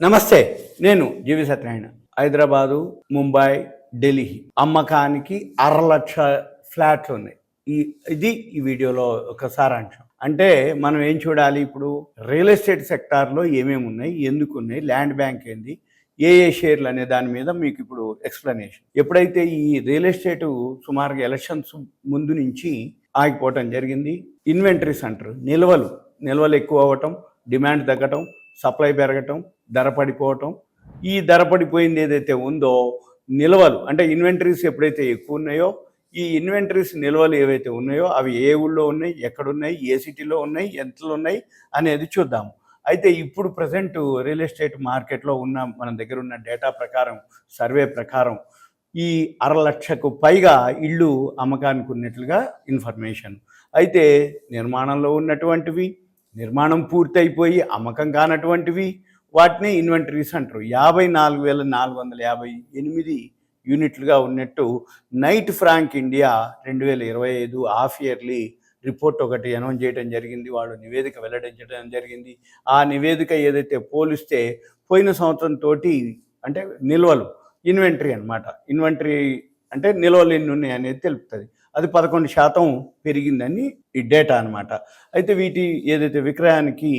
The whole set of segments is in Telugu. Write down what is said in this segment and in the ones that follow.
నమస్తే. నేను జీవి సత్యనారాయణ. హైదరాబాదు, ముంబై, ఢిల్లీ అమ్మకానికి 1,00,000 ఫ్లాట్లు ఉన్నాయి. ఇది ఈ వీడియోలో ఒక సారాంశం. అంటే మనం ఏం చూడాలి ఇప్పుడు? రియల్ ఎస్టేట్ సెక్టార్లో ఏమేమి ఉన్నాయి, ఎందుకు ఉన్నాయి, ల్యాండ్ బ్యాంక్ ఏంది, ఏ షేర్లు అనే దాని మీద మీకు ఇప్పుడు ఎక్స్ప్లెనేషన్. ఎప్పుడైతే ఈ రియల్ ఎస్టేట్ సుమారుగా ఎలక్షన్స్ ముందు నుంచి ఆగిపోవటం జరిగింది. ఇన్వెంటరీస్ అంటారు, నిల్వలు ఎక్కువ అవ్వటం, డిమాండ్ తగ్గటం, సప్లై పెరగటం, ధర పడిపోవటం. ఈ ధర పడిపోయింది ఏదైతే ఉందో నిల్వలు అంటే ఇన్వెంటరీస్ ఎప్పుడైతే ఎక్కువ ఉన్నాయో, ఈ ఇన్వెంటరీస్ నిల్వలు ఏవైతే ఉన్నాయో అవి ఏ ఊళ్ళో ఉన్నాయి, ఎక్కడున్నాయి, ఏ సిటీలో ఉన్నాయి, ఎంతలో ఉన్నాయి అనేది చూద్దాము. అయితే ఇప్పుడు ప్రజెంట్ రియల్ ఎస్టేట్ మార్కెట్లో ఉన్న మన దగ్గర ఉన్న డేటా ప్రకారం, సర్వే ప్రకారం ఈ 1,00,000కు పైగా ఇళ్ళు అమ్మకానికి ఉన్నట్లుగా ఇన్ఫర్మేషన్. అయితే నిర్మాణంలో ఉన్నటువంటివి, నిర్మాణం పూర్తయిపోయి అమ్మకం కానటువంటివి, వాటిని ఇన్వెంటరీస్ అంటారు. 54,458 యూనిట్లుగా ఉన్నట్టు Knight Frank India 2025 half yearly report ఒకటి అనౌన్స్ చేయడం జరిగింది. వాళ్ళు నివేదిక వెల్లడించడం జరిగింది. ఆ నివేదిక ఏదైతే పోలిస్తే పోయిన సంవత్సరంతో అంటే నిల్వలు, ఇన్వెంటరీ అనమాట, ఇన్వెంటరీ అంటే నిల్వలు ఎన్ని ఉన్నాయి అనేది తెలుపుతుంది. అది 11% పెరిగిందని ఈ డేటా అనమాట. అయితే వీటి ఏదైతే విక్రయానికి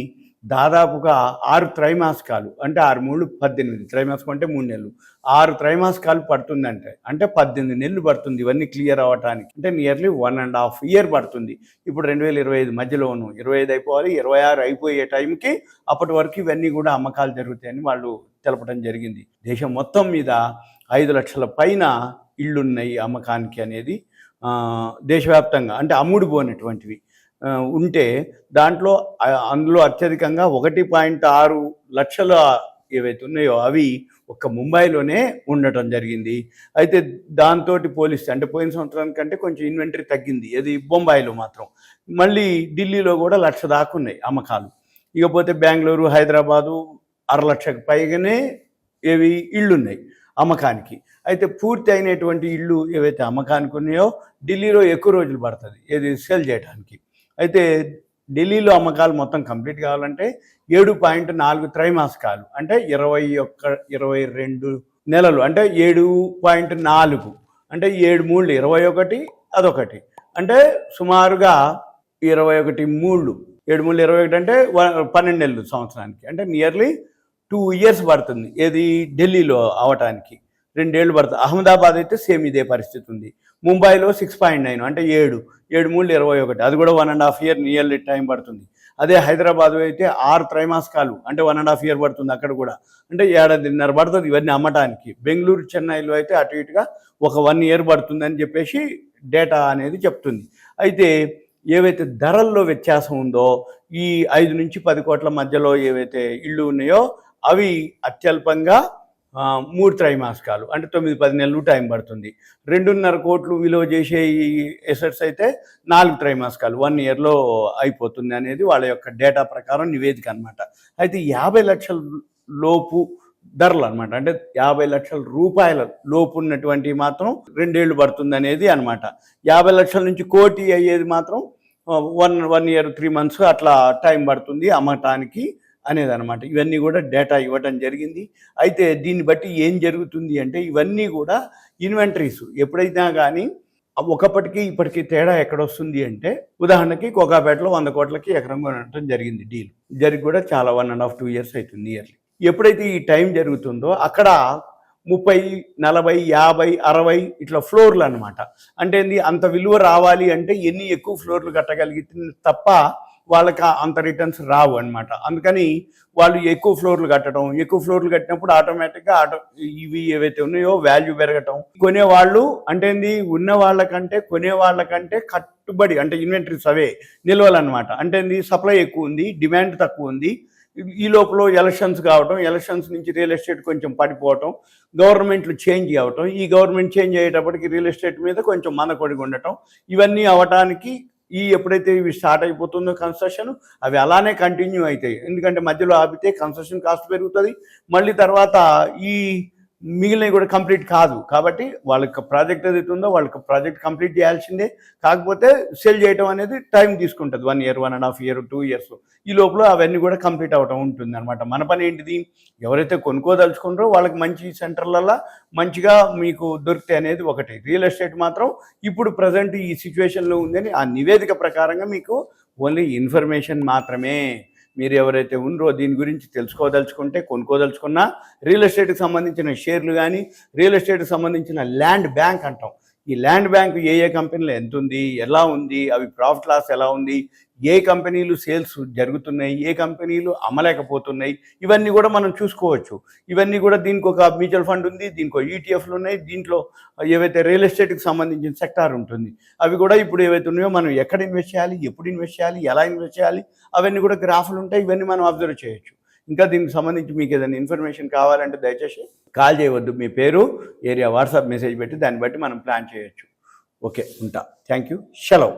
దాదాపుగా 6 త్రైమాసికాలు అంటే 6 3 18 త్రైమాసికం అంటే 3 నెలలు, 6 త్రైమాసికాలు పడుతుందంటే అంటే 18 నెలలు పడుతుంది ఇవన్నీ క్లియర్ అవ్వటానికి. అంటే నియర్లీ 1.5 ఇయర్ పడుతుంది. ఇప్పుడు 2025 మధ్యలోను 25 అయిపోవాలి, 26 అయిపోయే టైంకి అప్పటి వరకు ఇవన్నీ కూడా అమ్మకాలు జరుగుతాయని వాళ్ళు తెలపడం జరిగింది. దేశం మొత్తం మీద 5 లక్షల పైన ఇళ్ళున్నాయి అమ్మకానికి అనేది దేశవ్యాప్తంగా, అంటే అమ్ముడుపోయినటువంటివి ఉంటే అందులో అత్యధికంగా 1.6 లక్షల ఏవైతే ఉన్నాయో అవి ఒక్క ముంబైలోనే ఉండటం జరిగింది. అయితే దాంతో పోలిస్తే అంటే పోయిన సంవత్సరానికంటే కొంచెం ఇన్వెంటరీ తగ్గింది. అది బొంబాయిలో మాత్రం. మళ్ళీ ఢిల్లీలో కూడా 1,00,000 దాకా ఉన్నాయి అమ్మకాలు. ఇకపోతే బెంగళూరు, హైదరాబాదు 1,00,000కు పైగానే ఇళ్ళున్నాయి అమ్మకానికి. అయితే పూర్తి అయినటువంటి ఇళ్ళు ఏవైతే అమ్మకానికి ఉన్నాయో ఢిల్లీలో ఎక్కువ రోజులు పడుతుంది సేల్ చేయడానికి. అయితే ఢిల్లీలో అమ్మకాలు మొత్తం కంప్లీట్ కావాలంటే 7.4 త్రైమాసికాలు అంటే 22 నెలలు అంటే 7.4 అంటే 7 3 21 అదొకటి అంటే సుమారుగా 21 3 7 3 21 అంటే 12 నెలలు సంవత్సరానికి. అంటే నియర్లీ 2 ఇయర్స్ పడుతుంది ఢిల్లీలో అవటానికి, 2 ఏళ్ళు పడుతుంది. అహ్మదాబాద్ అయితే సేమ్ ఇదే పరిస్థితి ఉంది. ముంబైలో 6.9 అంటే 7 3 21 అది కూడా 1.5 ఇయర్ నియర్లీ టైం పడుతుంది. అదే హైదరాబాద్ అయితే 6 త్రైమాసికాలు అంటే 1.5 ఇయర్ పడుతుంది. అక్కడ కూడా అంటే 7.5 పడుతుంది ఇవన్నీ అమ్మటానికి. బెంగళూరు, చెన్నైలో అయితే అటు ఇటుగా ఒక 1 ఇయర్ పడుతుంది అని చెప్పేసి డేటా అనేది చెప్తుంది. అయితే ఏవైతే ధరల్లో వ్యత్యాసం ఉందో ఈ 5 నుంచి 10 కోట్ల మధ్యలో ఏవైతే ఇళ్ళు ఉన్నాయో అవి అత్యల్పంగా 3 త్రైమాసికాలు అంటే 9-10 నెలలు టైం పడుతుంది. 2.5 కోట్లు విలువ చేసే ఈ ఎసెట్స్ అయితే 4 త్రైమాసికాలు 1 ఇయర్లో అయిపోతుంది అనేది వాళ్ళ యొక్క డేటా ప్రకారం నివేదిక అనమాట. అయితే 50 లక్షల లోపు ధరలు అనమాట, అంటే 50 లక్షల రూపాయల లోపు ఉన్నటువంటి మాత్రం 2 ఏళ్ళు పడుతుంది అనేది అనమాట. 50 లక్షల నుంచి కోటి అయ్యేది మాత్రం 1 ఇయర్ 3 months అట్లా టైం పడుతుంది అమ్మటానికి అనేది అనమాట. ఇవన్నీ కూడా డేటా ఇవ్వటం జరిగింది. అయితే దీన్ని బట్టి ఏం జరుగుతుంది అంటే ఇవన్నీ కూడా ఇన్వెంటరీస్ ఎప్పుడైనా కానీ ఒకప్పటికి ఇప్పటికీ తేడా ఎక్కడొస్తుంది అంటే ఉదాహరణకి కోకాపేటలో 100 కోట్లకి ఎకరం కొనడం జరిగింది డీల్. జరిగి కూడా చాలా 1.5 2 years అవుతుంది నియర్లీ. ఎప్పుడైతే ఈ టైం జరుగుతుందో అక్కడ 30 40 50 60 ఇట్లా ఫ్లోర్లు అనమాట. అంటే అంత విలువ రావాలి అంటే ఎన్ని ఎక్కువ ఫ్లోర్లు కట్టగలిగితే తప్ప వాళ్ళకి అంత రిటర్న్స్ రావు అనమాట. అందుకని వాళ్ళు ఎక్కువ ఫ్లోర్లు కట్టినప్పుడు ఆటోమేటిక్గా ఇవి ఏవైతే ఉన్నాయో వాల్యూ పెరగటం, కొనేవాళ్ళు అంటే ఉన్న వాళ్ళకంటే కొనే వాళ్ళకంటే కట్టుబడి అంటే ఇన్వెంటరీస్ అవే నిల్వలు అనమాట. అంటే సప్లై ఎక్కువ ఉంది, డిమాండ్ తక్కువ ఉంది. ఈ లోపల ఎలక్షన్స్ కావటం, ఎలక్షన్స్ నుంచి రియల్ ఎస్టేట్ కొంచెం పడిపోవటం, గవర్నమెంట్లు చేంజ్ అవ్వటం, ఈ గవర్నమెంట్ చేంజ్ అయ్యేటప్పటికి రియల్ ఎస్టేట్ మీద కొంచెం మనకొడిగి ఉండటం, ఇవన్నీ అవటానికి ఎప్పుడైతే ఇవి స్టార్ట్ అయిపోతుందో కన్స్ట్రక్షన్ అవి అలానే కంటిన్యూ అవుతాయి. ఎందుకంటే మధ్యలో ఆపితే కన్స్ట్రక్షన్ కాస్ట్ పెరుగుతుంది. మళ్ళీ తర్వాత ఈ మిగిలినవి కూడా కంప్లీట్ కాదు. కాబట్టి వాళ్ళకి ప్రాజెక్ట్ ఏదైతే ఉందో వాళ్ళకి ప్రాజెక్ట్ కంప్లీట్ చేయాల్సిందే. కాకపోతే సెల్ చేయడం అనేది టైం తీసుకుంటుంది, 1 ఇయర్, 1.5 ఇయర్, 2 ఇయర్స్. ఈ లోపల అవన్నీ కూడా కంప్లీట్ అవటం ఉంటుంది అనమాట. మన పని ఏంటిది, ఎవరైతే కొనుక్కోదలుచుకుంటారో వాళ్ళకి మంచి సెంటర్లలో మంచిగా మీకు దొరికితే అనేది ఒకటి. రియల్ ఎస్టేట్ మాత్రం ఇప్పుడు ప్రజెంట్ ఈ సిచ్యువేషన్లో ఉందని ఆ నివేదిక ప్రకారంగా మీకు ఓన్లీ ఇన్ఫర్మేషన్ మాత్రమే. మీరు ఎవరైతే ఉన్నారో దీని గురించి తెలుసుకోదలుచుకుంటే, కొనుక్కోదలుచుకున్నా, రియల్ ఎస్టేట్కి సంబంధించిన షేర్లు కానీ, రియల్ ఎస్టేట్కి సంబంధించిన ల్యాండ్ బ్యాంక్ అంటాం. ఈ ల్యాండ్ బ్యాంక్ ఏ కంపెనీలో ఎంత ఉంది, ఎలా ఉంది, అవి ప్రాఫిట్ లాస్ ఎలా ఉంది, ఏ కంపెనీలు సేల్స్ జరుగుతున్నాయి, ఏ కంపెనీలు అమ్మలేకపోతున్నాయి, ఇవన్నీ కూడా మనం చూసుకోవచ్చు. ఇవన్నీ కూడా దీనికి ఒక మ్యూచువల్ ఫండ్ ఉంది, దీనికి ఈటీఎఫ్లు ఉన్నాయి, దీంట్లో ఏవైతే రియల్ ఎస్టేట్కి సంబంధించిన సెక్టార్ ఉంటుంది అవి కూడా ఇప్పుడు ఏవైతే ఉన్నాయో మనం ఎక్కడ ఇన్వెస్ట్ చేయాలి, ఎప్పుడు ఇన్వెస్ట్ చేయాలి, ఎలా ఇన్వెస్ట్ చేయాలి, అవన్నీ కూడా గ్రాఫ్లు ఉంటాయి. ఇవన్నీ మనం అబ్జర్వ్ చేయొచ్చు. ఇంకా దీనికి సంబంధించి మీకు ఏదైనా ఇన్ఫర్మేషన్ కావాలంటే దయచేసి కాల్ చేయవద్దు. మీ పేరు, ఏరియా, వాట్సాప్ మెసేజ్ పెట్టి దాన్ని బట్టి మనం ప్లాన్ చేయొచ్చు. ఓకే, ఉంటా. Thank you. సెలవు.